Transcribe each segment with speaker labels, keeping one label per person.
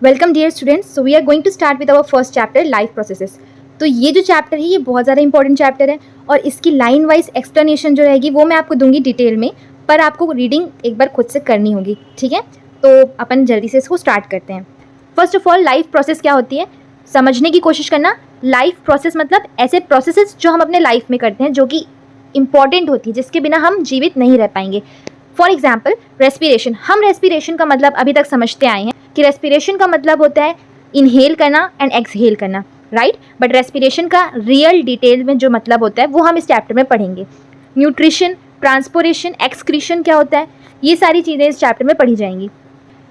Speaker 1: Welcome dear students. So we are going to start with our first chapter life processes. तो ये जो chapter है ये बहुत ज़्यादा इंपॉर्टेंट चैप्टर है और इसकी लाइन वाइज एक्सप्लेनेशन जो रहेगी वो मैं आपको दूंगी डिटेल में, पर आपको रीडिंग एक बार खुद से करनी होगी। ठीक है, तो अपन जल्दी से इसको स्टार्ट करते हैं। First of all life process क्या होती है समझने की कोशिश करना। लाइफ प्रोसेस मतलब ऐसे प्रोसेसेस जो हम अपने लाइफ में करते हैं जो कि इंपॉर्टेंट होती है, जिसके बिना हम जीवित नहीं रह पाएंगे। For example respiration. हम रेस्पिरेशन का मतलब अभी तक समझते आए हैं कि रेस्पिरेशन का मतलब होता है इनहेल करना एंड एक्सहेल करना, राइट। बट रेस्पिरेशन का रियल डिटेल में जो मतलब होता है वो हम इस चैप्टर में पढ़ेंगे। न्यूट्रिशन, ट्रांसपोरेशन, एक्सक्रीशन क्या होता है, ये सारी चीज़ें इस चैप्टर में पढ़ी जाएंगी।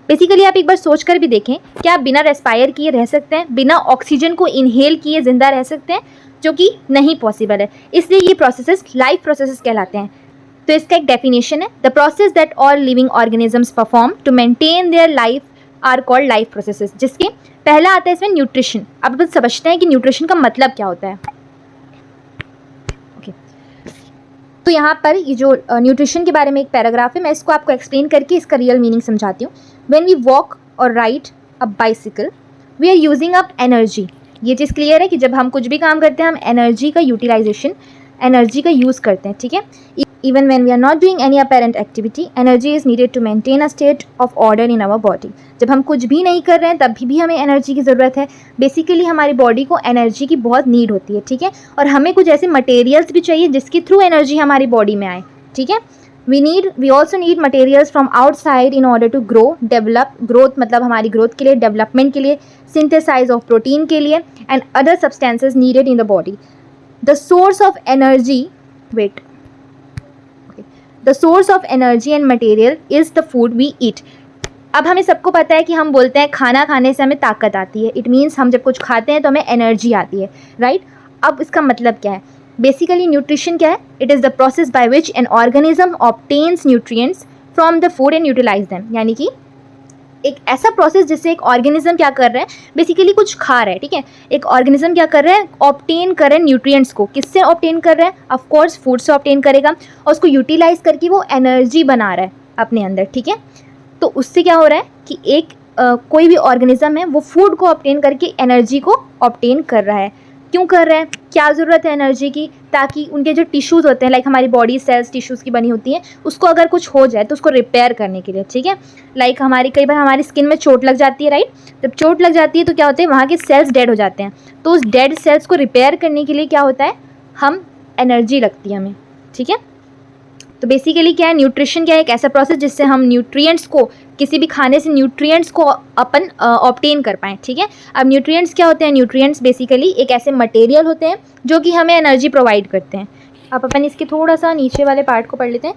Speaker 1: बेसिकली आप एक बार सोच कर भी देखें, क्या आप बिना रेस्पायर किए रह सकते हैं, बिना ऑक्सीजन को इनहेल किए जिंदा रह सकते हैं, जो कि नहीं पॉसिबल है। इसलिए ये प्रोसेसेस लाइफ प्रोसेसेस कहलाते हैं। तो इसका एक डेफिनेशन है, the process that all living organisms perform to maintain their life are called life processes. जिसके पहला आता है इसमें न्यूट्रिशन। अब अपन समझते हैं कि न्यूट्रिशन का मतलब क्या होता है। ओके, तो यहाँ पर ये जो न्यूट्रिशन के बारे में एक पैराग्राफ है, मैं इसको आपको एक्सप्लेन करके इसका रियल मीनिंग समझाती हूँ। व्हेन वी वॉक और ride a bicycle we are using up energy. ये चीज़ क्लियर है कि जब हम कुछ भी काम करते हैं हम एनर्जी का यूटिलाइजेशन, एनर्जी का यूज़ करते हैं। ठीक है, even when we are not doing any apparent activity, energy is needed to maintain a state of order in our body. जब हम कुछ भी नहीं कर रहे हैं तब भी हमें एनर्जी की ज़रूरत है। बेसिकली हमारी बॉडी को एनर्जी की बहुत नीड होती है। ठीक है, और हमें कुछ ऐसे मटेरियल्स भी चाहिए जिसके थ्रू एनर्जी हमारी बॉडी में आए। ठीक है, we also need materials from outside in order to grow, develop, growth मतलब हमारी ग्रोथ के लिए, डेवलपमेंट के लिए, synthesize of प्रोटीन के लिए and other substances needed in the body. The source of energy, The source of energy and material is the food we eat. अब हमें सबको पता है कि हम बोलते हैं खाना खाने से हमें ताकत आती है। इट मीन्स हम जब कुछ खाते हैं तो हमें एनर्जी आती है, राइट। अब इसका मतलब क्या है, बेसिकली न्यूट्रिशन क्या है, it is the process by which an organism obtains nutrients from the food and utilise them. यानी कि एक ऐसा प्रोसेस जिससे एक ऑर्गेनिज्म क्या कर रहा है, बेसिकली कुछ खा रहा है। ठीक है, एक ऑर्गेनिज्म क्या कर रहा है, ऑब्टेन कर रहा है न्यूट्रिएंट्स को। किससे ऑब्टेन कर रहा है, ऑफ कोर्स फूड से ऑब्टेन करेगा और उसको यूटिलाइज करके वो एनर्जी बना रहा है अपने अंदर। ठीक है, तो उससे क्या हो रहा है कि एक कोई भी ऑर्गेनिज्म है वो फूड को ऑब्टेन करके एनर्जी को ऑब्टेन कर रहा है। क्यों कर रहे हैं, क्या ज़रूरत है एनर्जी की, ताकि उनके जो टिश्यूज़ होते हैं, लाइक हमारी बॉडी सेल्स टिश्यूज़ की बनी होती हैं, उसको अगर कुछ हो जाए तो उसको रिपेयर करने के लिए। ठीक है, लाइक हमारी कई बार हमारी स्किन में चोट लग जाती है, राइट। जब चोट लग जाती है तो क्या होता है, वहाँ के सेल्स डेड हो जाते हैं। तो उस डेड सेल्स को रिपेयर करने के लिए क्या होता है, हम एनर्जी लगती है हमें। ठीक है, तो बेसिकली क्या है, न्यूट्रिशन क्या है, एक ऐसा प्रोसेस जिससे हम न्यूट्रिएंट्स को, किसी भी खाने से न्यूट्रिएंट्स को अपन ऑब्टेन कर पाएँ। ठीक है, अब न्यूट्रिएंट्स क्या होते हैं, न्यूट्रिएंट्स बेसिकली एक ऐसे मटेरियल होते हैं जो कि हमें एनर्जी प्रोवाइड करते हैं। अब अपन इसके थोड़ा सा नीचे वाले पार्ट को पढ़ लेते हैं।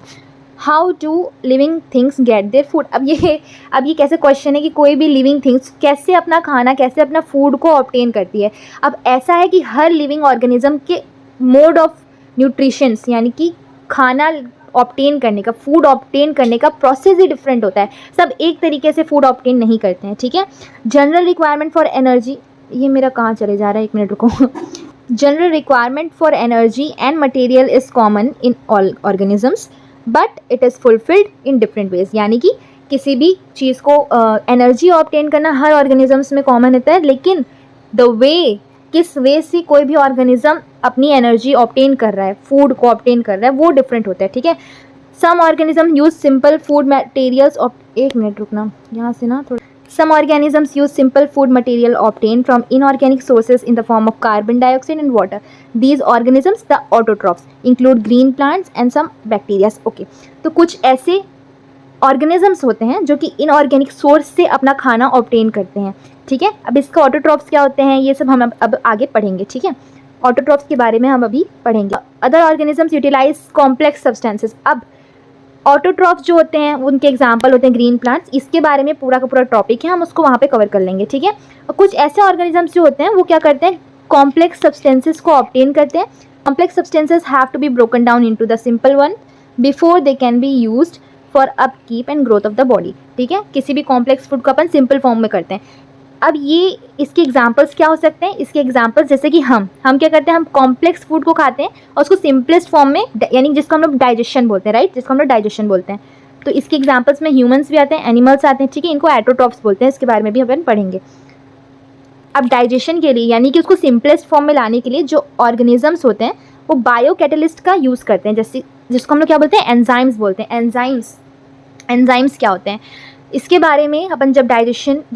Speaker 1: How do living things get their food. अब ये कैसे क्वेश्चन है कि कोई भी लिविंग थिंग्स कैसे अपना खाना, कैसे अपना फूड को ऑब्टेन करती है। अब ऐसा है कि हर लिविंग ऑर्गेनिज्म के मोड ऑफ न्यूट्रिशंस, यानी कि खाना ऑब्टेन करने का, फूड ऑब्टेन करने का प्रोसेस ही डिफरेंट होता है। सब एक तरीके से फूड ऑब्टेन नहीं करते हैं। ठीक है, जनरल रिक्वायरमेंट फॉर एनर्जी, ये मेरा कहाँ चले जा रहा है, एक मिनट रुको। General requirement for energy and material is common in all organisms but it is fulfilled in different ways. यानी कि किसी भी चीज़ को एनर्जी ऑब्टेन करना हर ऑर्गेनिजम्स में कॉमन होता है, लेकिन द वे, किस वे से कोई भी ऑर्गेनिज्म अपनी एनर्जी ऑब्टेन कर रहा है, फूड को ऑब्टेन कर रहा है, वो डिफरेंट होता है। ठीक है, some organism use simple food materials, एक मिनट रुकना यहाँ से ना थोड़ा। Some organisms use simple food material obtained from inorganic sources in the form of carbon dioxide and water. These organisms, the autotrophs, include green plants and some bacteria. Okay, तो कुछ ऐसे organisms होते हैं जो कि इनऑर्गेनिक सोर्स से अपना खाना ऑब्टेन करते हैं। ठीक है, अब इसका ऑटोट्रॉफ्स क्या होते हैं ये सब हम अब आगे पढ़ेंगे। ठीक है, ऑटोट्रॉफ्स के बारे में हम अभी पढ़ेंगे। Other organisms utilise complex substances. अब ऑटोट्रॉफ्स जो होते हैं उनके एग्जाम्पल होते हैं ग्रीन प्लांट्स। इसके बारे में पूरा का पूरा टॉपिक है, हम उसको वहाँ पे कवर कर लेंगे। ठीक है, और कुछ ऐसे ऑर्गेनिजम्स जो होते हैं वो क्या करते हैं, कॉम्प्लेक्स सब्सटेंसेस को ऑब्टेन करते हैं। Complex substances have to be broken down into the simple one before they can be used for upkeep and growth of the body. ठीक है, किसी भी कॉम्प्लेक्स फूड को अपन सिंपल फॉर्म में करते हैं। अब ये इसके एग्जांपल्स क्या हो सकते हैं, इसके एग्जांपल्स जैसे कि हम क्या करते हैं, हम कॉम्प्लेक्स फूड को खाते हैं और उसको सिंपलेस्ट फॉर्म में, यानी जिसको हम लोग डाइजेशन बोलते हैं, राइट, जिसको हम लोग डाइजेशन बोलते हैं। तो इसके एग्जांपल्स में ह्यूमंस भी आते हैं, एनिमल्स आते हैं, ठीक है। इनको हेटेरोट्रॉफ्स बोलते हैं, इसके बारे में भी अपन पढ़ेंगे। अब डाइजेशन के लिए यानी कि उसको सिंपलेस्ट फॉर्म में लाने के लिए जो ऑर्गेनिजम्स होते हैं वो बायो कैटलिस्ट का यूज़ करते हैं, जैसे जिसको हम लोग क्या बोलते हैं, एंजाइम्स बोलते हैं। एंजाइम्स क्या होते हैं, इसके बारे में अपन जब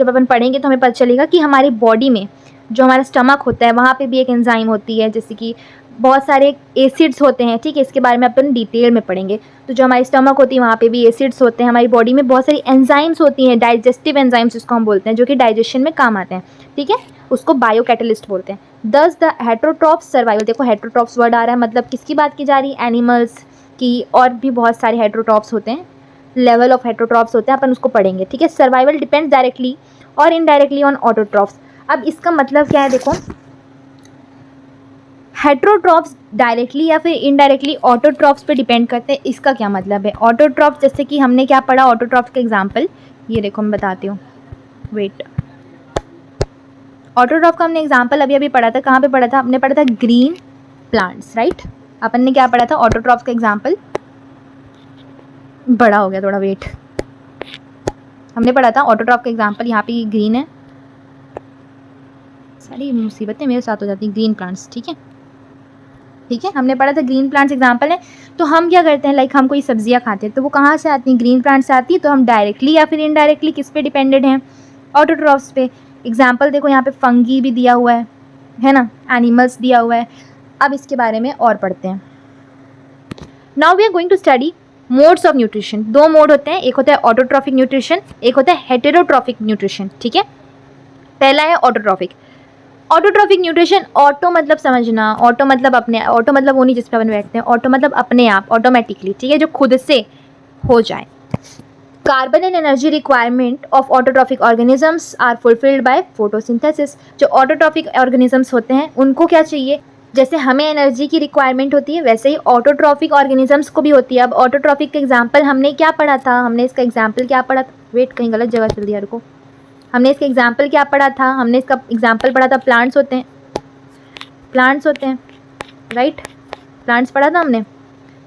Speaker 1: अपन पढ़ेंगे तो हमें पता चलेगा कि हमारी बॉडी में जो हमारा स्टमक होता है वहाँ पे भी एक एंजाइम होती है, जैसे कि बहुत सारे एसिड्स होते हैं, ठीक है। इसके बारे में अपन डिटेल में पढ़ेंगे। तो जो हमारी स्टमक होती है वहाँ पे भी एसिड्स होते हैं, हमारी बॉडी में बहुत सारी एंजाइम्स होती हैं, डाइजेस्टिव एंजाइम्स जिसको हम बोलते हैं, जो कि डाइजेशन में काम आते हैं, ठीक है। उसको बायो कैटलिस्ट बोलते हैं। दस द हेटेरोट्रॉफ्स सर्वाइवल, देखो हेटेरोट्रॉफ्स वर्ड आ रहा है, मतलब किसकी बात की जा रही है, एनिमल्स की। और भी बहुत सारे हेटेरोट्रॉफ्स होते हैं, लेवल ऑफ हेटेरोट्रॉफ्स होते हैं, अपन उसको पढ़ेंगे, ठीक है। सर्वाइवल डिपेंड्स डायरेक्टली और इनडायरेक्टली ऑन ऑटोट्रॉफ्स। अब इसका मतलब क्या है, देखो हेटेरोट्रॉफ्स डायरेक्टली या फिर इनडायरेक्टली ऑटोट्रॉफ्स पे डिपेंड करते हैं। इसका क्या मतलब है, ऑटोट्रॉफ्स जैसे कि हमने क्या पढ़ा, ऑटोट्रॉफ्स का एग्जांपल ये देखो मैं बताती हूँ, वेट। ऑटोट्रॉफ का हमने एग्जांपल अभी अभी पढ़ा था, कहाँ पे पढ़ा था, हमने पढ़ा था ग्रीन प्लांट्स, राइट। अपन ने क्या पढ़ा था, ऑटोट्रॉफ का एग्जांपल, बड़ा हो गया थोड़ा, वेट। हमने पढ़ा था ऑटोट्रॉफ का एग्जांपल, यहाँ पे ग्रीन है, सारी मुसीबतें मेरे साथ हो जाती हैं, ग्रीन प्लांट्स, ठीक है, ठीक है। हमने पढ़ा था ग्रीन प्लांट्स एग्जांपल है। तो हम क्या करते हैं, लाइक हम कोई सब्जियां खाते हैं तो वो कहाँ से आती हैं, ग्रीन प्लांट से आती है। तो हम डायरेक्टली या फिर इनडायरेक्टली किस पे डिपेंडेड हैं, ऑटोट्रॉफ्स पे। एग्जांपल देखो यहाँ पे फंगी भी दिया हुआ है ना, एनिमल्स दिया हुआ है। अब इसके बारे में और पढ़ते हैं। Now we are going to study modes of nutrition. दो मोड होते हैं, एक होता है ऑटोट्रॉफिक न्यूट्रिशन, एक होता है हेटेरोट्रॉफिक न्यूट्रिशन, ठीक है। पहला है ऑटोट्रॉफिक। ऑटोट्रॉफिक न्यूट्रिशन, ऑटो मतलब समझना, ऑटो मतलब अपने, ऑटो मतलब वो नहीं जिस पर अपन बैठते हैं, ऑटो मतलब अपने आप, ऑटोमेटिकली, ठीक है, जो खुद से हो जाए। Carbon and energy requirement of autotrophic organisms are fulfilled by photosynthesis. जो ऑटोट्रॉफिक ऑर्गेनिजम्स होते हैं उनको क्या चाहिए, जैसे हमें एनर्जी की रिक्वायरमेंट होती है वैसे ही ऑटोट्रॉफिक ऑर्गेनिजम्स को भी होती है। अब ऑटोट्रॉफिक का एग्जांपल हमने क्या पढ़ा था, हमने इसका एग्जांपल क्या पढ़ा था, वेट कहीं गलत जगह चल दिया, रुको। हमने इसका एग्जांपल क्या पढ़ा था, हमने इसका एग्जांपल पढ़ा था प्लांट्स होते हैं, राइट। प्लांट्स पढ़ा था हमने,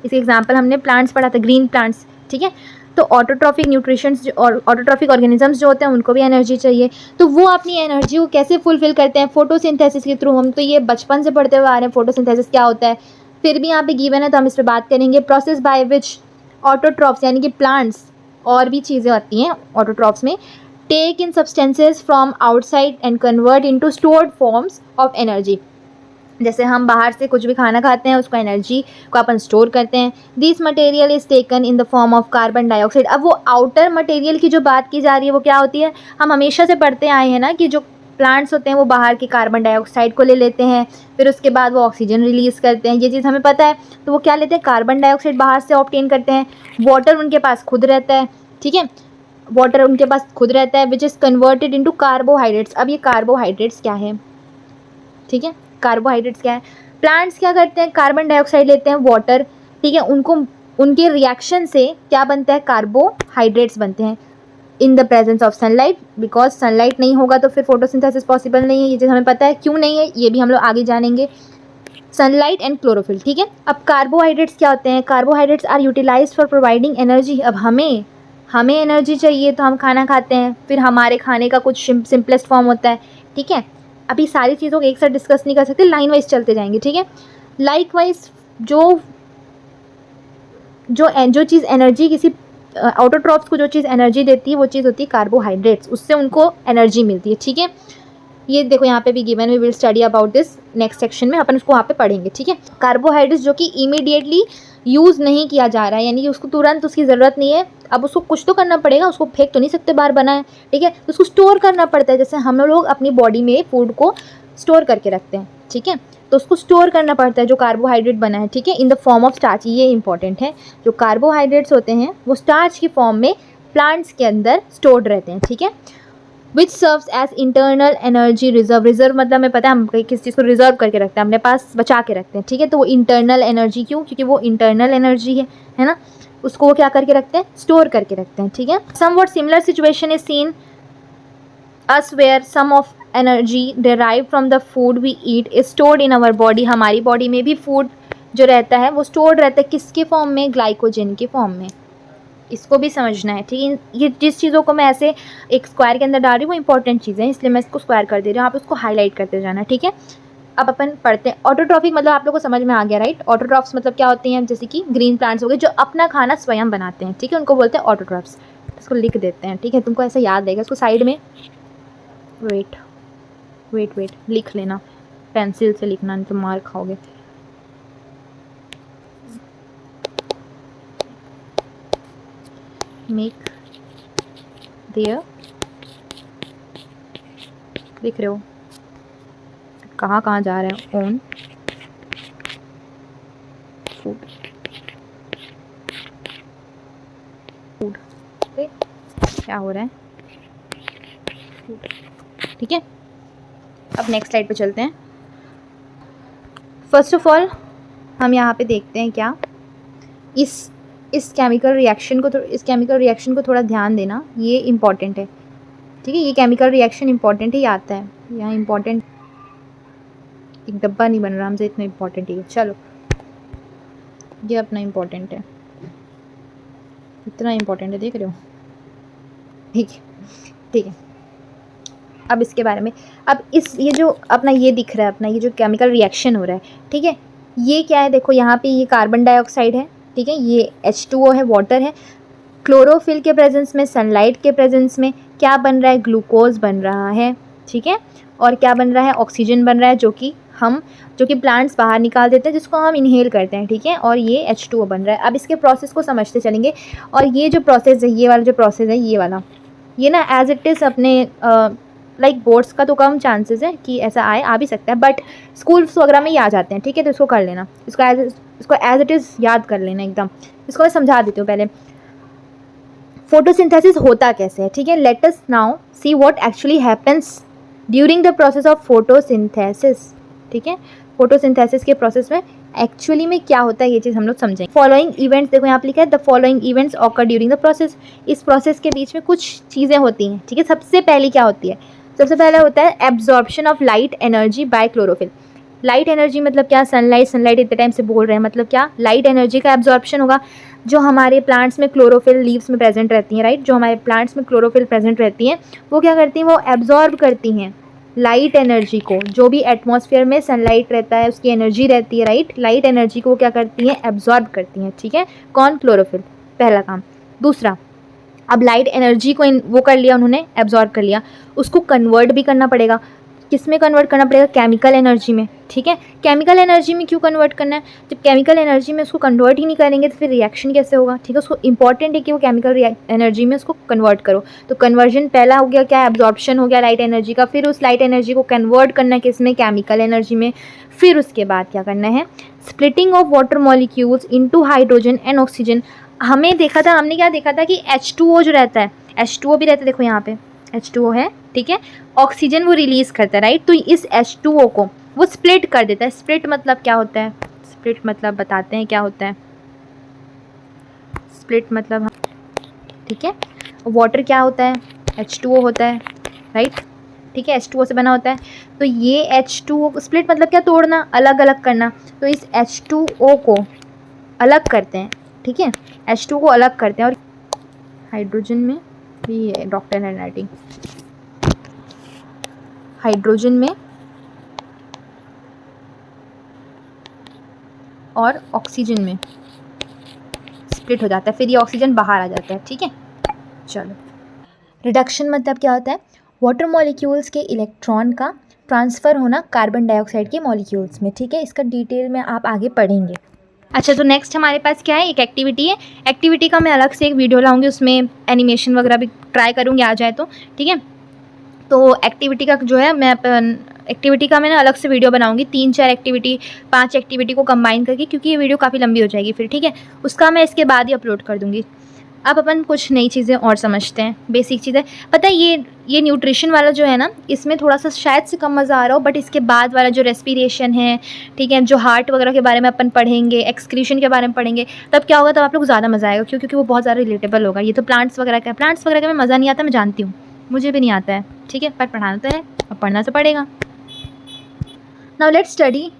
Speaker 1: इसका एग्जांपल हमने प्लांट्स पढ़ा था, ग्रीन प्लांट्स, ठीक है। तो ऑटोट्रॉफिक न्यूट्रिशंस और ऑटोट्रॉफिक ऑर्गेनिजम्स जो होते हैं उनको भी एनर्जी चाहिए। तो वो अपनी एनर्जी को कैसे फुलफिल करते हैं, फोटोसिंथेसिस के थ्रू। हम तो ये बचपन से पढ़ते हुए आ रहे हैं फोटोसिंथेसिस क्या होता है, फिर भी यहाँ पे गिवन है तो हम इस पर बात करेंगे। प्रोसेस बाय विच ऑटोट्रॉफ्स यानी कि प्लांट्स और भी चीज़ें आती हैं ऑटोट्रॉफ्स में, take in substances from outside and convert into stored forms of energy. जैसे हम बाहर से कुछ भी खाना खाते हैं उसको एनर्जी को अपन स्टोर करते हैं। This material is taken in the form of carbon dioxide. अब वो आउटर मटेरियल की जो बात की जा रही है वो क्या होती है, हम हमेशा से पढ़ते आए हैं ना कि जो प्लांट्स होते हैं वो बाहर के कार्बन डाइऑक्साइड को ले लेते हैं, फिर उसके बाद वो ऑक्सीजन रिलीज़ करते हैं, ये चीज़ हमें पता है। तो वो क्या लेते हैं, कार्बन डाइऑक्साइड बाहर से ऑब्टेन करते हैं। वाटर उनके पास खुद रहता है, ठीक है, वाटर उनके पास खुद रहता है, which is converted into carbohydrates. अब ये कार्बोहाइड्रेट्स क्या है, ठीक है, कार्बोहाइड्रेट्स क्या है, प्लांट्स क्या करते हैं, कार्बन डाइऑक्साइड लेते हैं, वाटर, ठीक है, उनको उनके रिएक्शन से क्या बनता है, कार्बोहाइड्रेट्स बनते हैं in the presence of sunlight. Because sunlight नहीं होगा तो फिर फोटोसिंथेसिस पॉसिबल नहीं है, ये चीज़ हमें पता है, क्यों नहीं है ये भी हम लोग आगे जानेंगे। सनलाइट एंड क्लोरोफिल, ठीक है। अब कार्बोहाइड्रेट्स क्या होते हैं, carbohydrates are utilised for providing energy. अब हमें एनर्जी चाहिए तो हम खाना खाते हैं, फिर हमारे खाने का कुछ सिंपलेस्ट फॉर्म होता है, ठीक है। अभी सारी चीज़ों को एक साथ डिस्कस नहीं कर सकते, लाइन वाइज चलते जाएंगे, ठीक है। लाइक वाइज जो चीज़ एनर्जी किसी ऑटोट्रॉफ्स को जो चीज़ एनर्जी देती है वो चीज़ होती है कार्बोहाइड्रेट्स, उससे उनको एनर्जी मिलती है, ठीक है। ये देखो यहाँ पे भी given, we will study about this next section में, अपन उसको वहाँ पे पढ़ेंगे, ठीक है। कार्बोहाइड्रेट्स जो कि इमीडिएटली यूज़ नहीं किया जा रहा है, यानी कि उसको तुरंत उसकी ज़रूरत नहीं है, अब उसको कुछ तो करना पड़ेगा, उसको फेंक तो नहीं सकते बाहर बना है, ठीक है, तो उसको स्टोर करना पड़ता है। जैसे हम लोग अपनी बॉडी में फूड को स्टोर करके रखते हैं, ठीक है, तो उसको स्टोर करना पड़ता है जो कार्बोहाइड्रेट बना है, ठीक है, in the form of starch. ये इंपॉर्टेंट है, जो कार्बोहाइड्रेट्स होते हैं वो स्टार्च की फॉर्म में प्लांट्स के अंदर स्टोर्ड रहते हैं, ठीक है। Which serves as internal energy reserve. Reserve मतलब हमें पता है हम किस चीज़ को रिजर्व करके रखते हैं, अपने पास बचा के रखते हैं, ठीक है। तो वो इंटरनल एनर्जी, क्यों, क्योंकि वो इंटरनल एनर्जी है ना, उसको वो क्या करके रखते हैं, स्टोर करके रखते हैं, ठीक है। Somewhat similar situation is seen us where some of energy derive from the food we eat is stored in our body. हमारी बॉडी में भी फूड जो रहता है वो स्टोर्ड रहता है, किसके फॉर्म में, ग्लाइकोजन के फॉर्म में, इसको भी समझना है, ठीक है। ये जिस चीज़ों को मैं ऐसे एक स्क्वायर के अंदर डाल रही हूँ वो इंपॉर्टेंट चीज़ें हैं, इसलिए मैं इसको स्क्वायर कर दे रही हूँ, आप उसको हाईलाइट करते जाना, ठीक है। अब अपन पढ़ते हैं ऑटोट्रॉफिक मतलब आप लोगों को समझ में आ गया, राइट। ऑटोट्रॉफ्स मतलब क्या होती हैं, जैसे कि ग्रीन प्लांट्स हो गए जो अपना खाना स्वयं बनाते हैं, ठीक है, उनको बोलते हैं ऑटोट्रॉफ्स। इसको लिख देते हैं, ठीक है, तुमको ऐसा याद रहेगा। इसको साइड में वेट वेट वेट लिख लेना, पेंसिल से लिखना नहीं तो मार खाओगे। मेक देयर, लिख रहे हो कहाँ कहाँ जा रहे हैं, ओन फूड फूड, क्या हो रहा है, फूड, ठीक है। अब नेक्स्ट स्लाइड पे चलते हैं। फर्स्ट ऑफ ऑल हम यहाँ पे देखते हैं क्या, इस केमिकल रिएक्शन को थोड़ा ध्यान देना, ये इम्पॉर्टेंट है, ठीक है। ये केमिकल रिएक्शन इम्पॉर्टेंट ही आता है यहाँ, इम्पॉर्टेंट एक डब्बा नहीं बन रहा हमसे, इतना इम्पॉर्टेंट ही है। चलो ये अपना इम्पॉर्टेंट है, इतना इम्पॉर्टेंट है, देख रहे हो, ठीक है ठीक है। अब इसके बारे में, अब ये जो अपना ये दिख रहा है, अपना ये जो केमिकल रिएक्शन हो रहा है, ठीक है, ये क्या है, देखो यहाँ पे ये कार्बन डाइऑक्साइड है, ठीक है, ये H2O है, वाटर है, क्लोरोफिल के प्रेजेंस में, सनलाइट के प्रेजेंस में क्या बन रहा है, ग्लूकोज बन रहा है, ठीक है, और क्या बन रहा है, ऑक्सीजन बन रहा है, जो कि प्लांट्स बाहर निकाल देते हैं, जिसको हम इनहेल करते हैं, ठीक है, और ये H2O बन रहा है। अब इसके प्रोसेस को समझते चलेंगे, और ये जो प्रोसेस है, ये वाला जो प्रोसेस है, ये वाला, ये ना एज इट इज़ अपने लाइक बोर्ड्स का तो कम चांसेस है कि ऐसा आ भी सकता है, बट स्कूल्स वगैरह में ही आ जाते हैं, ठीक है, तो इसको कर लेना, इसको एज इट इज़ याद कर लेना एकदम। इसको मैं समझा देती हूँ पहले, फोटोसिंथेसिस होता कैसे है, ठीक है। Let us now see what actually happens during the process of photosynthesis, ठीक है। फोटोसिंथेसिस के प्रोसेस में एक्चुअली में क्या होता है, ये चीज़ हम लोग समझेंगे। फॉलोइंग इवेंट्स, देखो यहाँ पे लिखा है the following events occur during the process. इस प्रोसेस के बीच में कुछ चीज़ें होती हैं, ठीक है। सबसे पहली क्या होती है, सबसे पहला होता है absorption of light energy by chlorophyll. Light energy मतलब क्या, सनलाइट इतने टाइम से बोल रहे हैं, मतलब क्या, लाइट एनर्जी का एब्जॉर्प्शन होगा। जो हमारे प्लांट्स में क्लोरोफिल लीव्स में प्रेजेंट रहती हैं, राइट, जो हमारे प्लांट्स में क्लोरोफिल प्रेजेंट रहती हैं, वो क्या करती हैं, वो एब्जॉर्ब करती हैं लाइट एनर्जी को। जो भी एटमॉस्फेयर में सनलाइट रहता है उसकी एनर्जी रहती है, राइट, लाइट एनर्जी को वो क्या करती हैं, एब्जॉर्ब करती हैं, ठीक है, कौन, क्लोरोफिल, पहला काम। दूसरा, अब लाइट एनर्जी को वो कर लिया उन्होंने, एब्जॉर्ब कर लिया, उसको कन्वर्ट भी करना पड़ेगा। किस में कन्वर्ट करना पड़ेगा, केमिकल एनर्जी में, ठीक है। केमिकल एनर्जी में क्यों कन्वर्ट करना है, जब केमिकल एनर्जी में उसको कन्वर्ट ही नहीं करेंगे तो फिर रिएक्शन कैसे होगा, ठीक है। उसको इंपॉर्टेंट है कि वो केमिकल एनर्जी में उसको कन्वर्ट करो। तो कन्वर्जन पहला हो गया क्या, एब्जॉर्प्शन हो गया लाइट एनर्जी का, फिर उस लाइट एनर्जी को कन्वर्ट करना है किस में, केमिकल एनर्जी में। फिर उसके बाद क्या करना है, splitting of water molecules into hydrogen and oxygen. हमने क्या देखा था कि H2O जो रहता है, H2O भी रहता है, देखो यहाँ पे H2O है, ठीक है, ऑक्सीजन वो रिलीज़ करता है, राइट। तो इस H2O को वो स्प्लिट कर देता है। स्प्लिट मतलब क्या होता है, स्प्लिट मतलब बताते हैं क्या होता है, स्प्लिट मतलब, ठीक है, वाटर क्या होता है, H2O होता है, राइट, ठीक है, H2O से बना होता है। तो ये H2O स्प्लिट मतलब क्या, तोड़ना, अलग अलग करना। तो इस H2O को अलग करते हैं, ठीक है, H2O को अलग करते हैं। और हाइड्रोजन में भी है, डॉक्टर हैंड राइटिंग, हाइड्रोजन में और ऑक्सीजन में स्प्लिट हो जाता है, फिर ये ऑक्सीजन बाहर आ जाता है, ठीक है। चलो, रिडक्शन मतलब क्या होता है, वाटर मॉलिक्यूल्स के इलेक्ट्रॉन का ट्रांसफ़र होना कार्बन डाइऑक्साइड के मॉलिक्यूल्स में, ठीक है। इसका डिटेल में आप आगे पढ़ेंगे। अच्छा, तो नेक्स्ट हमारे पास क्या है, एक एक्टिविटी है। एक्टिविटी का मैं अलग से एक वीडियो लाऊंगी, उसमें एनिमेशन वगैरह भी ट्राई करूँगी आ जाए तो, ठीक है। तो एक्टिविटी का जो है एक्टिविटी का मैं ना अलग से वीडियो बनाऊंगी, 3-4 एक्टिविटी 5 एक्टिविटी को कंबाइन करके, क्योंकि ये वीडियो काफ़ी लंबी हो जाएगी फिर, ठीक है। उसका मैं इसके बाद ही अपलोड कर दूँगी। अब अपन कुछ नई चीज़ें और समझते हैं, बेसिक चीज़ें। पता है ये न्यूट्रिशन वाला जो है ना, इसमें थोड़ा सा शायद से कम मज़ा आ रहा हो, बट इसके बाद वाला जो रेस्पिरेशन है, ठीक है, जो हार्ट वगैरह के बारे में अपन पढ़ेंगे, एक्सक्रीशन के बारे में पढ़ेंगे, तब क्या होगा, तब आप लोग ज़्यादा मज़ा आएगा, क्योंकि वो बहुत ज़्यादा रिलेटेबल होगा। ये तो प्लांट्स वगैरह का में मज़ा नहीं आता, मैं जानती हूँ, मुझे भी नहीं आता है, ठीक है, पर पढ़ाना तो है और पढ़ना तो पड़ेगा। Now let's study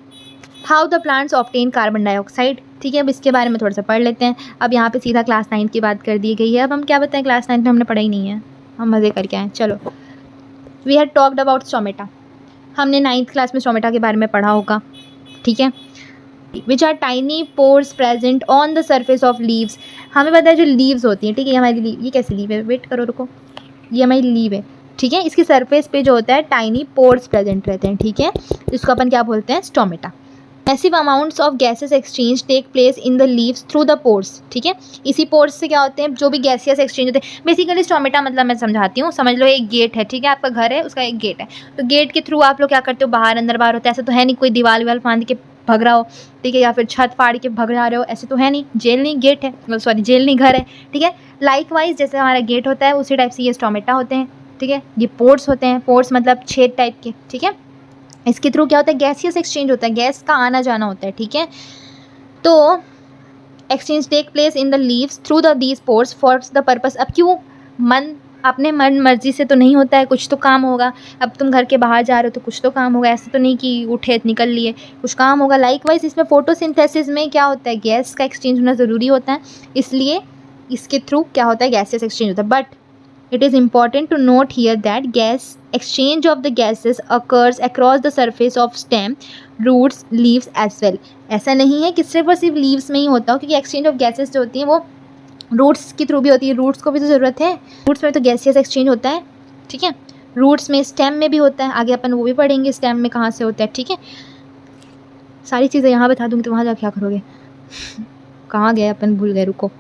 Speaker 1: how the plants obtain carbon dioxide ठीक है, अब इसके बारे में थोड़ा सा पढ़ लेते हैं। अब यहाँ पे सीधा क्लास 9 की बात कर दी गई है। अब हम क्या बताएं, क्लास 9 में हमने पढ़ा ही नहीं है, हम मज़े करके आए। चलो, we had talked about stomata, हमने 9th क्लास में स्टोमेटा के बारे में पढ़ा होगा, ठीक है। Which are tiny pores present on the surface of leaves, हमें पता है जो लीव्स होती हैं, ठीक है, ये हमारी लीव, ये कैसी लीव है, वेट करो रुको, ये हमारी लीव है, ठीक है। इसकी सरफेस पे जो होता है टाइनी पोर्स प्रेजेंट रहते हैं, ठीक है, इसको अपन क्या बोलते हैं, stomata. Massive amounts of gases exchange take place in the leaves through the pores, ठीक है। इसी पोर्स से क्या होते हैं, जो भी गैसियस एक्सचेंज होते हैं। बेसिकली स्टोमेटा मतलब मैं समझाती हूँ, समझ लो एक गेट है, ठीक है, आपका घर है, उसका एक गेट है, तो गेट के थ्रू आप लोग क्या करते हो, बाहर अंदर बाहर होते हैं। ऐसा तो है नहीं कोई दीवार विवार फांद के भग रहा हो, ठीक है, या फिर छत फाड़ के भग जा रहे हो, ऐसे तो है नहीं, जेल नहीं गेट है, सॉरी जेल नहीं घर है, ठीक है। लाइक वाइज जैसे हमारा गेट होता है उसी टाइप से ये स्टोमेटा होते हैं, ठीक है। ये पोर्स होते हैं, पोर्स मतलब छेद टाइप के, ठीक है। इसके थ्रू क्या होता है, गैसियस एक्सचेंज होता है, गैस का आना जाना होता है, ठीक है। तो exchange take place in the leaves through the these pores for the purpose. अब क्यों, मन अपने मन मर्जी से तो नहीं होता है, कुछ तो काम होगा। अब तुम घर के बाहर जा रहे हो तो कुछ तो काम होगा, ऐसे तो नहीं कि उठे निकल लिए, कुछ काम होगा। लाइकवाइज इसमें फोटोसिंथेसिस में क्या होता है, गैस का एक्सचेंज होना ज़रूरी होता है, इसलिए इसके थ्रू क्या होता है, गैसेस एक्सचेंज होता है। But it is important to note here that gas exchange of the gases occurs across the surface of stem, roots, leaves as well. ऐसा नहीं है कि सिर्फ और सिर्फ लीव्स में ही होता हो, क्योंकि एक्सचेंज ऑफ गैसेस जो होती हैं वो रूट्स के थ्रू भी होती है। रूट्स को भी तो ज़रूरत है, रूट्स में तो गैसियस एक्सचेंज होता है, ठीक है। रूट्स में, स्टेम में भी होता है, आगे अपन वो भी पढ़ेंगे स्टेम में कहाँ से होता है, ठीक है। सारी चीज़ें यहाँ बता दूँगी तो वहाँ जा क्या करोगे कहाँ गए अपन, भूल गए, रुको।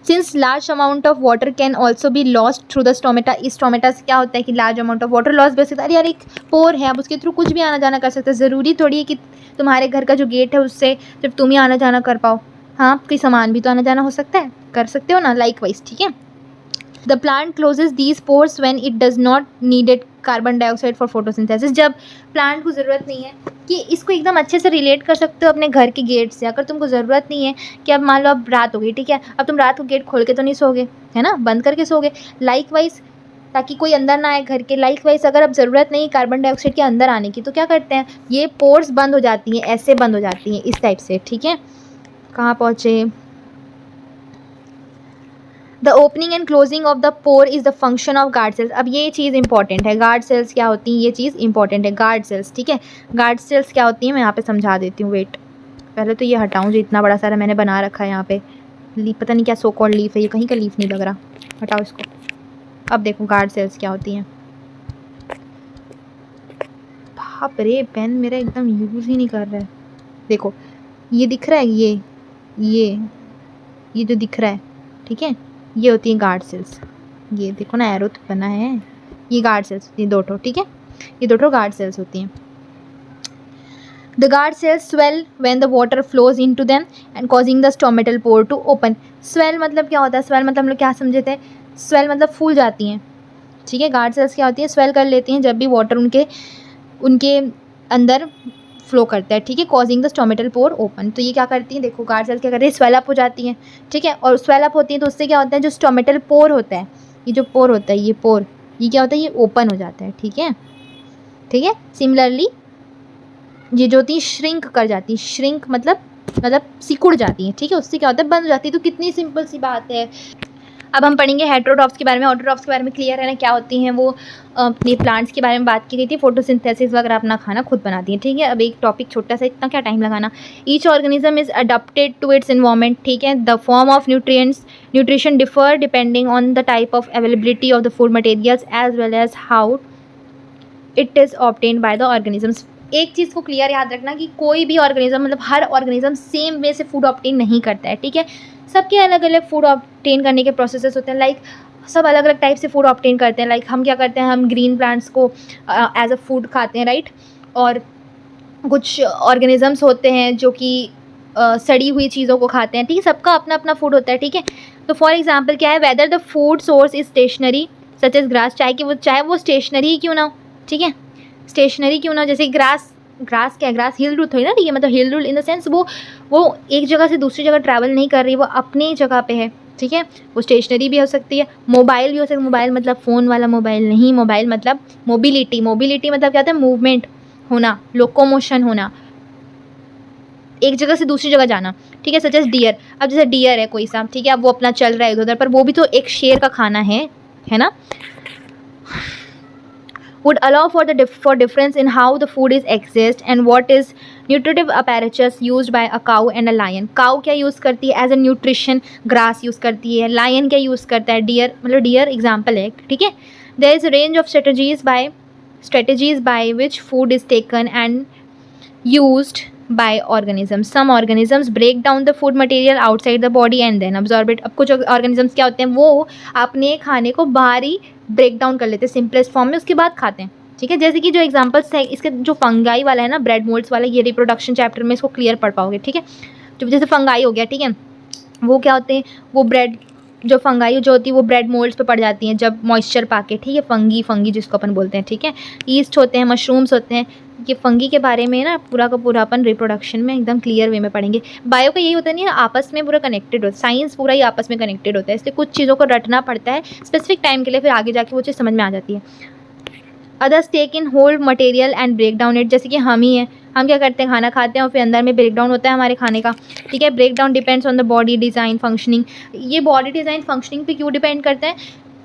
Speaker 1: Since large amount of water can also be lost through the stomata, इस स्टोमेटा से क्या होता है कि large amount of water loss भी हो सकता है। अरे यार एक पोर है, अब उसके थ्रू कुछ भी आना जाना कर सकते हैं, ज़रूरी थोड़ी है कि तुम्हारे घर का जो गेट है उससे सिर्फ तुम ही आना जाना कर पाओ, हाँ कोई सामान भी तो आना जाना हो सकता है, कर सकते हो ना, लाइकवाइज, ठीक है। The plant closes these pores when it does not needed carbon dioxide for photosynthesis, जब प्लांट को ज़रूरत नहीं है, कि इसको एकदम अच्छे से रिलेट कर सकते हो अपने घर के गेट से। अगर तुमको ज़रूरत नहीं है कि अब मान लो अब रात हो गई, ठीक है, अब तुम रात को गेट खोल के तो नहीं सोगे, है ना, बंद करके सोगे, लाइकवाइज ताकि कोई अंदर ना आए घर के। लाइकवाइज अगर अब ज़रूरत नहीं कार्बन डाइऑक्साइड के अंदर आने की, तो क्या करते हैं, ये पोर्स बंद हो जाती हैं, ऐसे बंद हो जाती हैं, इस टाइप से, ठीक है। कहाँ पहुँचे, the opening and closing of the pore is the function of guard cells. अब ये चीज़ इंपॉर्टेंट है, गार्ड सेल्स क्या होती हैं, ये चीज़ इंपॉर्टेंट है, गार्ड सेल्स, ठीक है। गार्ड सेल्स क्या होती हैं, मैं यहाँ पे समझा देती हूँ, वेट, पहले तो ये हटाऊँ जो इतना बड़ा सारा मैंने बना रखा है यहाँ पे, लीफ पता नहीं क्या सो कॉल्ड लीफ है, ये कहीं का लीफ नहीं लग रहा, हटाओ इसको। अब देखो गार्ड सेल्स क्या होती हैं, बाप रे पेन मेरा एकदम यूज़ ही नहीं कर रहा है, देखो ये दिख रहा है, ये जो दिख रहा है, ठीक है, ये होती हैं गार्ड सेल्स, ये देखो ना एरो तो बना है, ये गार्ड सेल्स होती हैं दो ठो, ठीक है, ये दो ठो गार्ड सेल्स होती हैं। The guard cells swell when the water flows into them and causing the stomatal pore to open. Swell मतलब क्या होता है, स्वेल मतलब हम लोग क्या समझे थे, स्वेल मतलब फूल जाती हैं, ठीक है। गार्ड सेल्स क्या होती हैं, स्वेल कर लेती हैं जब भी वाटर उनके अंदर फ्लो करता है, ठीक है, causing the stomatal pour open. तो ये क्या करती हैं, देखो गार्ड सेल्स क्या करती है, स्वेल अप हो जाती हैं, ठीक है, और स्वेल अप होती है तो उससे क्या होता है, जो स्टोमेटल पोर होता है, ये जो पोर होता है, ये पोर, ये क्या होता है, ये ओपन हो जाता है, ठीक है, ठीक है। सिमिलरली ये जो होती है श्रिंक कर जाती है, श्रिंक मतलब सिकुड़ जाती हैं, ठीक है, उससे क्या होता है, बंद हो जाती है। तो कितनी सिंपल सी बात है। अब हम पढ़ेंगे हेटेरोट्रॉप्स के बारे में। ऑटोट्रॉप्स के बारे में क्लियर है ना, क्या होती हैं वो, अपने प्लांट्स के बारे में बात की गई थी, फोटोसिंथेसिस वगैरह अपना खाना खुद बनाती हैं, ठीक है। अब एक टॉपिक छोटा सा, इतना क्या टाइम लगाना। Each organism is adopted to its environment, ठीक है। The form of nutrition differ depending on the type of availability of the food materials as well as how it is obtained by the organisms. एक चीज़ को clear याद रखना कि कोई भी ऑर्गेनिज्म मतलब हर ऑर्गेनिज्म सेम वे से फूड ऑब्टेन नहीं करता है, ठीक है। सबके अलग अलग फूड ऑब्टेन करने के प्रोसेसेस होते हैं, लाइक सब अलग अलग टाइप से फूड ऑब्टेन करते हैं। लाइक हम क्या करते हैं, हम ग्रीन प्लांट्स को एज अ फूड खाते हैं, राइट। और कुछ ऑर्गेनिजम्स होते हैं जो कि सड़ी हुई चीज़ों को खाते हैं, ठीक है। सबका अपना अपना फूड होता है, ठीक है। तो फॉर एग्जाम्पल क्या है, whether the food source is stationary such as grass, चाहे वो स्टेशनरी ही क्यों ना हो, ठीक है, स्टेशनरी क्यों ना हो। जैसे ग्रास क्या है, ग्रास हिल रूट हुई ना, ठीक है, मतलब हिल रूट इन द सेंस वो एक जगह से दूसरी जगह ट्रैवल नहीं कर रही, वो अपनी जगह पे है, ठीक है। वो स्टेशनरी भी हो सकती है, मोबाइल भी हो सकती है। मोबाइल मतलब फ़ोन वाला मोबाइल नहीं, मोबाइल मतलब मोबिलिटी मतलब क्या होता है, मूवमेंट होना, लोकोमोशन होना, एक जगह से दूसरी जगह जाना, ठीक है, सच एज डियर। अब जैसे डियर है कोई सा, ठीक है, अब वो अपना चल रहा है इधर उधर, पर वो भी तो एक शेर का खाना है ना। would allow for difference in how the food is exist and what is nutritive apparatus used by a cow and a lion। cow क्या यूज़ करती है as a nutrition, grass use करती है। lion क्या यूज़ करता है, deer, मतलब deer example है, ठीक है। there is a range of strategies by which food is taken and used by organisms। some organisms break down the food material outside the body and then absorb it। अब कुछ organisms क्या होते हैं, वो अपने खाने को बाहर ही ब्रेक डाउन कर लेते हैं सिंपलेस्ट फॉर्म में, उसके बाद खाते हैं, ठीक है। जैसे कि जो एग्जांपल्स है इसके, जो फंगाई वाला है ना, ब्रेड मोल्ड्स वाला, ये रिप्रोडक्शन चैप्टर में इसको क्लियर पढ़ पाओगे, ठीक है। जो जैसे फंगाई हो गया, ठीक है, वो क्या होते हैं, वो ब्रेड, जो फंगाई जो होती है वो ब्रेड मोल्ड्स पे पड़ जाती हैं जब मॉइस्चर पाके, ठीक है। फंगी जिसको अपन बोलते हैं, ठीक है। ईस्ट होते हैं, मशरूम्स होते हैं। ये फंगी के बारे में ना पूरा का पूरा अपन रिप्रोडक्शन में एकदम क्लियर वे में पढ़ेंगे। बायो का यही होता नहीं है, आपस में पूरा कनेक्टेड होता है, साइंस पूरा ही आपस में कनेक्टेड होता है, इसलिए कुछ चीज़ों को रटना पड़ता है स्पेसिफिक टाइम के लिए, फिर आगे जाके वो चीज़ समझ में आ जाती है। Others take in whole material and break down it. जैसे कि हम ही हैं, हम क्या करते हैं, खाना खाते हैं और फिर अंदर में ब्रेक डाउन होता है हमारे खाने का, ठीक है। Break down depends on the body design functioning. ये बॉडी डिज़ाइन फंक्शनिंग पे क्यों डिपेंड करता है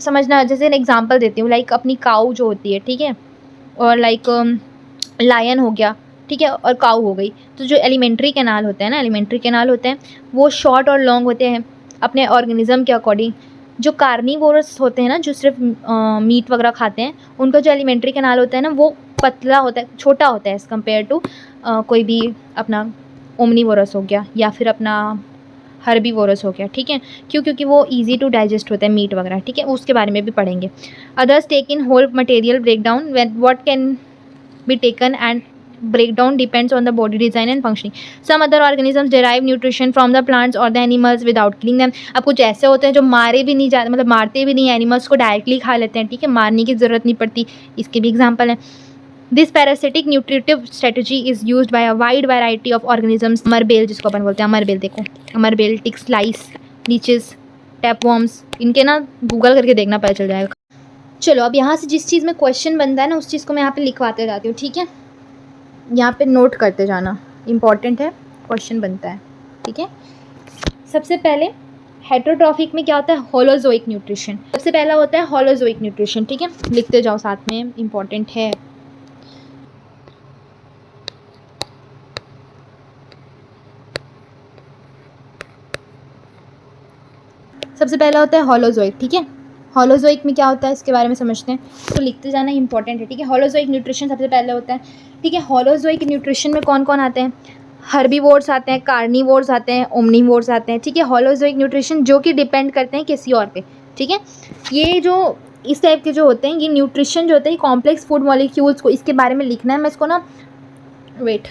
Speaker 1: समझना। जैसे एग्जांपल देती हूँ, लाइक अपनी काऊ जो होती है, ठीक है, और लाइक लायन हो गया, ठीक है, और काऊ हो गई। तो जो एलिमेंट्री कैनाल होते हैं ना, एलिमेंट्री कैनाल होते हैं वो शॉर्ट और लॉन्ग होते हैं अपने ऑर्गेनिज्म के अकॉर्डिंग। जो कार्निवोरस होते हैं ना, जो सिर्फ मीट वगैरह खाते हैं, उनका जो एलिमेंट्री कैनाल होता है ना, वो पतला होता है, छोटा होता है एज़ कम्पेयर टू कोई भी अपना ओमनीवोरस हो गया या फिर अपना हर्बीवोरस हो गया, ठीक है। क्यों? क्योंकि वो इजी टू डाइजेस्ट होता है मीट वगैरह, ठीक है, उसके बारे में भी पढ़ेंगे। Others take in whole material break down what can be taken and breakdown depends on the body design and functioning। some other organisms derive nutrition from the plants or the animals without killing them। अब कुछ ऐसे होते हैं जो मारे भी नहीं जाते, मतलब मारते भी नहीं, एनिमल्स को डायरेक्टली खा लेते हैं, ठीक है, मारने की ज़रूरत नहीं पड़ती, इसके भी एग्जांपल है। This parasitic nutritive strategy is used by a wide variety of organisms. अमरबेल जिसको अपन बोलते हैं, अमरबेल, देखो अमरबेल, टिक्स, लाइस, लीचेस, टैपवर्म्स, इनके ना गूगल करके देखना पता चल जाएगा। चलो अब यहाँ से जिस चीज़ में क्वेश्चन बनता है ना, उस चीज़ को मैं यहाँ पे लिखवाते जाती हूँ, ठीक है। यहाँ पे नोट करते जाना, इम्पॉर्टेंट है, क्वेश्चन बनता है, ठीक है। सबसे पहले हेटरोट्रॉफिक में क्या होता है, होलोजोइक न्यूट्रिशन। सबसे पहला होता है होलोजोइक न्यूट्रिशन, ठीक है, लिखते जाओ साथ में, इम्पॉर्टेंट है। सबसे पहला होता है होलोजोइक, ठीक है। होलोजोइक में क्या होता है इसके बारे में समझते हैं, तो लिखते जाना इंपॉर्टेंट है, ठीक है। होलोजोइक न्यूट्रिशन सबसे पहले होता है, ठीक है। होलोजोइक न्यूट्रिशन में कौन कौन आते हैं, हर्बीवोर्स आते हैं, कार्निवोर्स आते हैं, ओमनीवोर्स आते हैं, ठीक है। होलोजोइक न्यूट्रिशन जो कि डिपेंड करते हैं किसी और पे, ठीक है। ये जो इस टाइप के जो होते हैं, ये न्यूट्रिशन जो होते हैं, कॉम्प्लेक्स फूड मॉलिक्यूल्स को, इसके बारे में लिखना है। मैं इसको ना वेट,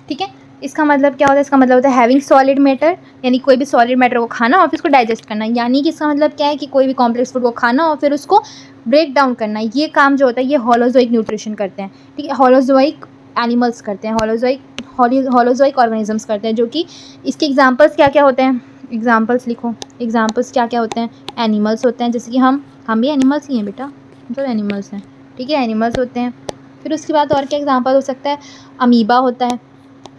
Speaker 1: ठीक है। इसका मतलब क्या होता है, इसका मतलब होता है हैविंग सॉलिड मैटर, यानी कोई भी सॉलिड मैटर को खाना और फिर उसको डाइजेस्ट करना। यानी कि इसका मतलब क्या है कि कोई भी कॉम्प्लेक्स फूड को खाना और फिर उसको ब्रेक डाउन करना, ये काम जो होता है ये होलोजोइक न्यूट्रिशन करते हैं, ठीक है। होलोजोइक एनिमल्स करते हैं, होलोजोइक ऑर्गेनिजम्स करते हैं, जो कि इसके एग्जाम्पल्स क्या क्या होते हैं, एग्जाम्पल्स लिखो। एग्जाम्पल्स क्या क्या होते हैं, एनिमल्स होते हैं, जैसे कि हम भी एनिमल्स ही हैं बेटा, जो एनिमल्स हैं, ठीक है, एनिमल्स होते हैं। फिर उसके बाद और क्या एग्जाम्पल हो सकता है, अमीबा होता है,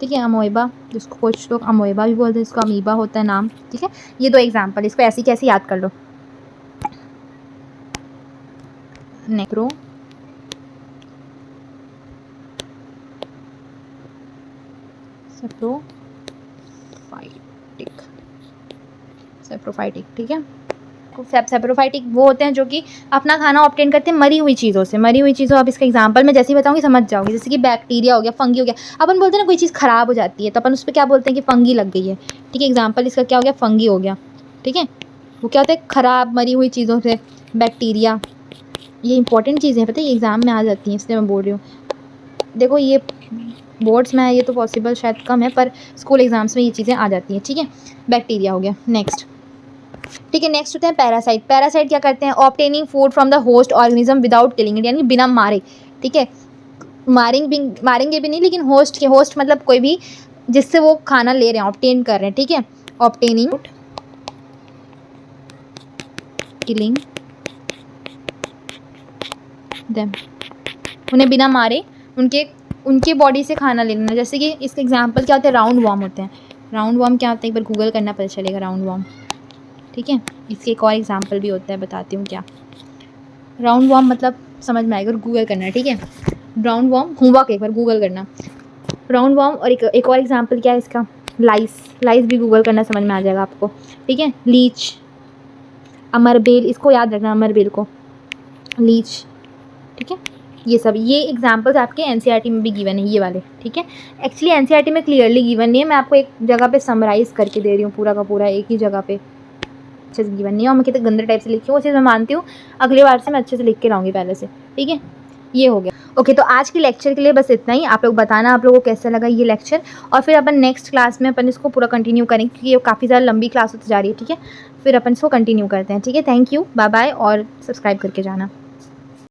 Speaker 1: ठीक है, अमोएबा, जिसको कुछ लोग अमोएबा भी बोलते हैं, इसको अमीबा होता है नाम, ठीक है। ये दो एग्जाम्पल, इसको ऐसे कैसे याद कर लो। नेक्रो सेप्रोफाइटिक, ठीक है। सेप्रोफाइटिक वो होते हैं जो कि अपना खाना ऑब्टेन करते हैं मरी हुई चीज़ों से। मरी हुई चीज़ों, अब इसका एग्जांपल मैं जैसे ही बताऊंगी समझ जाओगे। जैसे कि बैक्टीरिया हो गया, फंगी हो गया। अपन बोलते हैं ना कोई चीज़ ख़राब हो जाती है तो अपन उस पर क्या बोलते हैं कि फंगी लग गई है, ठीक है। एग्जाम्पल इसका क्या हो गया, फंगी हो गया, ठीक है। वो क्या होता है, ख़राब मरी हुई चीज़ों से। बैक्टीरिया, ये इंपॉर्टेंट चीज़ें पता है, ये एग्ज़ाम में आ जाती हैं, इसलिए मैं बोल रही हूँ। देखो ये बोर्ड्स में ये तो पॉसिबल शायद कम है, पर स्कूल एग्ज़ाम्स में ये चीज़ें आ जाती हैं, ठीक है। बैक्टीरिया हो गया, नेक्स्ट, ठीक है। नेक्स्ट होते हैं पैरासाइट। पैरासाइट क्या करते हैं, obtaining food from the host organism without killing it, यानी बिना मारे, ठीक है। मारेंगे भी नहीं, लेकिन होस्ट मतलब कोई भी जिससे वो खाना ले रहे हैं, ऑब्टेन कर रहे हैं, ठीक है। ऑब्टेनिंग किलिंग देम, उन्हें बिना मारे उनके उनके बॉडी से खाना ले लेना। जैसे कि इसका एग्जांपल क्या होता है, राउंड वॉर्म होते हैं। राउंड वॉर्म क्या होता है, एक बार गूगल करना पता चलेगा राउंड वॉर्म, ठीक है। इसके एक और एग्जांपल भी होता है, बताती हूँ क्या। राउंड वॉर्म मतलब समझ में आएगा, गूगल करना है, ठीक है। राउंड वॉर्म होमवर्क एक बार गूगल करना, राउंड वॉर्म। और एक और एग्जांपल क्या है इसका, लाइस भी गूगल करना, समझ में आ जाएगा आपको, ठीक है। लीच, अमरबेल, इसको याद रखना, अमरबेल को लीच, ठीक है। ये एग्जांपल्स आपके एनसीईआरटी में भी गिवन है, ये वाले, ठीक है। एक्चुअली एनसीईआरटी में क्लियरली गिवन नहीं है, मैं आपको एक जगह पे समराइज़ करके दे रही हूँ, पूरा का पूरा एक ही जगह पे अच्छे से गिवन नहीं है। और मैं कितने गंदे टाइप से लिखी हूँ, वो चीज़ मैं मानती हूँ, अगली बार से मैं अच्छे से लिख के लाऊंगी पहले से, ठीक है। ये हो गया। ओके, तो आज के लेक्चर के लिए बस इतना ही। आप लोग बताना आप लोगों को कैसा लगा ये लेक्चर, और फिर अपन नेक्स्ट क्लास में अपन इसको पूरा कंटिन्यू करेंगे, क्योंकि ये काफ़ी ज़्यादा लंबी क्लास होती जा रही है, ठीक है। फिर अपन इसको कंटिन्यू करते हैं, ठीक है। थैंक यू, बाय बाय, और सब्सक्राइब करके जाना।